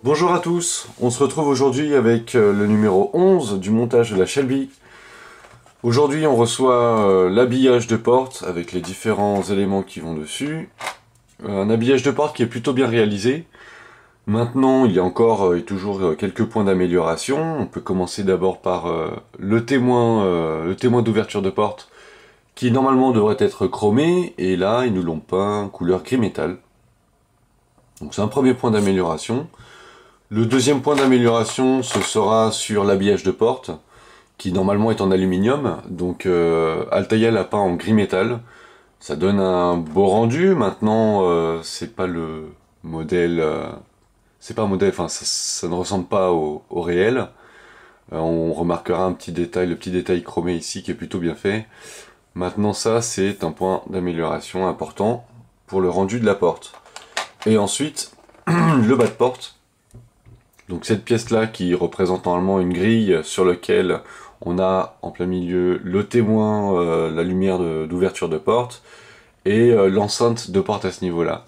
Bonjour à tous, on se retrouve aujourd'hui avec le numéro 11 du montage de la Shelby. Aujourd'hui on reçoit l'habillage de porte avec les différents éléments qui vont dessus. Un habillage de porte qui est plutôt bien réalisé. Maintenant il y a encore et toujours quelques points d'amélioration. On peut commencer d'abord par le témoin d'ouverture de porte qui normalement devrait être chromé, et là ils nous l'ont peint couleur gris métal. Donc c'est un premier point d'amélioration. Le deuxième point d'amélioration, ce sera sur l'habillage de porte, qui normalement est en aluminium, donc Altaïa l'a peint en gris métal. Ça donne un beau rendu. Maintenant, c'est pas le modèle, c'est pas un modèle, enfin ça ne ressemble pas au réel. On remarquera un petit détail, le petit détail chromé ici qui est plutôt bien fait. Maintenant ça, c'est un point d'amélioration important pour le rendu de la porte. Et ensuite, le bas de porte. Donc cette pièce-là qui représente normalement une grille sur laquelle on a en plein milieu le témoin, la lumière d'ouverture de porte, et l'enceinte de porte à ce niveau-là.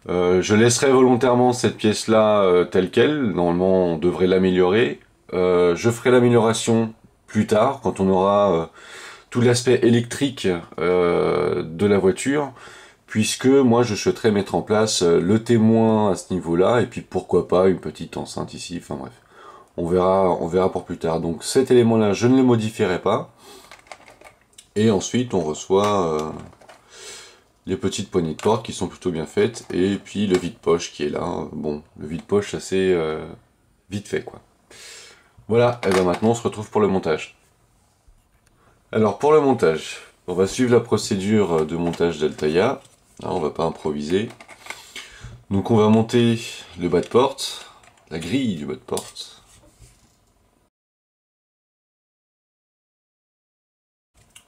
Je laisserai volontairement cette pièce-là telle qu'elle, normalement on devrait l'améliorer. Je ferai l'amélioration plus tard, quand on aura tout l'aspect électrique de la voiture, puisque moi je souhaiterais mettre en place le témoin à ce niveau-là, et puis pourquoi pas une petite enceinte ici, enfin bref. On verra pour plus tard. Donc cet élément-là, je ne le modifierai pas. Et ensuite, on reçoit les petites poignées de porte qui sont plutôt bien faites, et puis le vide-poche qui est là. Bon, le vide-poche assez vite fait, quoi. Voilà, et bien maintenant on se retrouve pour le montage. Alors pour le montage, on va suivre la procédure de montage d'Altaïa. On va pas improviser. Donc on va monter le bas de porte, la grille du bas de porte.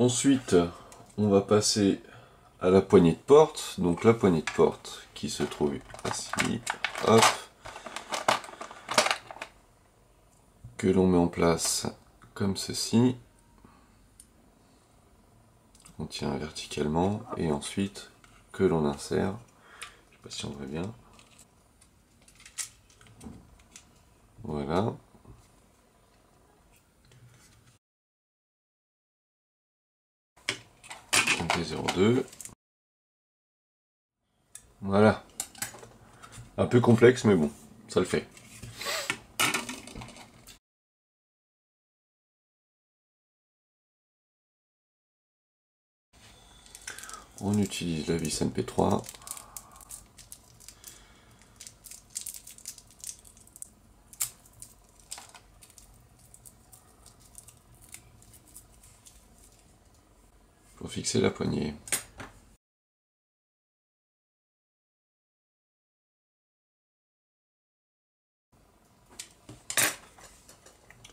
Ensuite, on va passer à la poignée de porte. Donc la poignée de porte qui se trouve ici. Hop. Que l'on met en place comme ceci. On tient verticalement et ensuite que l'on insère. Je sais pas si on voit bien. Voilà. MT02. Voilà. Un peu complexe, mais bon, ça le fait. On utilise la vis MP3. Pour fixer la poignée.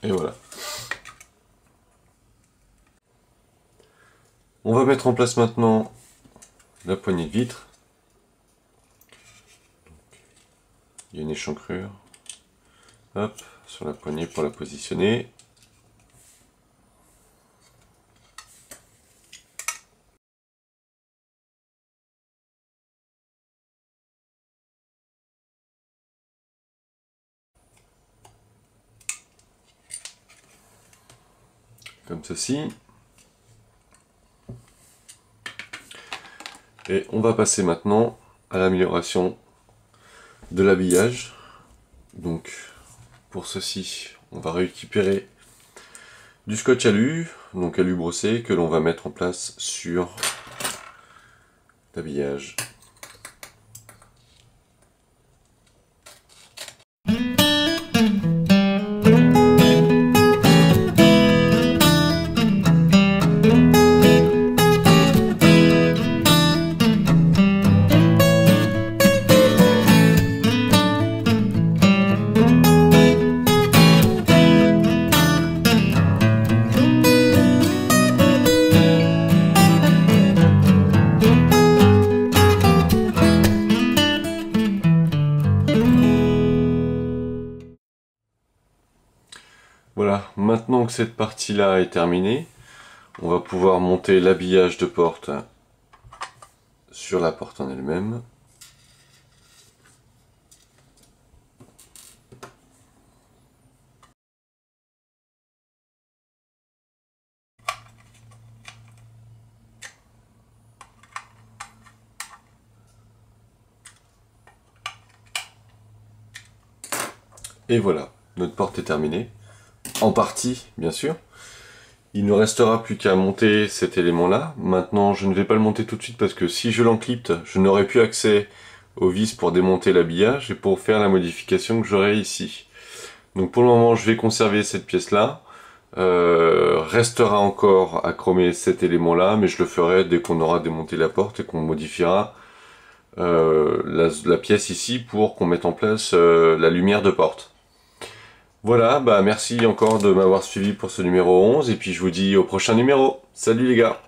Et voilà. On va mettre en place maintenant la poignée de vitre. Il y a une échancrure Hop, sur la poignée pour la positionner. Comme ceci. Et on va passer maintenant à l'amélioration de l'habillage. Donc pour ceci, on va récupérer du scotch alu, donc alu brossé, que l'on va mettre en place sur l'habillage. Voilà, maintenant que cette partie-là est terminée, on va pouvoir monter l'habillage de porte sur la porte en elle-même. Et voilà, notre porte est terminée. En partie, bien sûr. Il ne restera plus qu'à monter cet élément-là. Maintenant, je ne vais pas le monter tout de suite parce que si je l'encrypte, je n'aurai plus accès aux vis pour démonter l'habillage et pour faire la modification que j'aurai ici. Donc pour le moment, je vais conserver cette pièce-là. Restera encore à chromer cet élément-là, mais je le ferai dès qu'on aura démonté la porte et qu'on modifiera la pièce ici pour qu'on mette en place la lumière de porte. Voilà, bah merci encore de m'avoir suivi pour ce numéro 11 et puis je vous dis au prochain numéro. Salut les gars!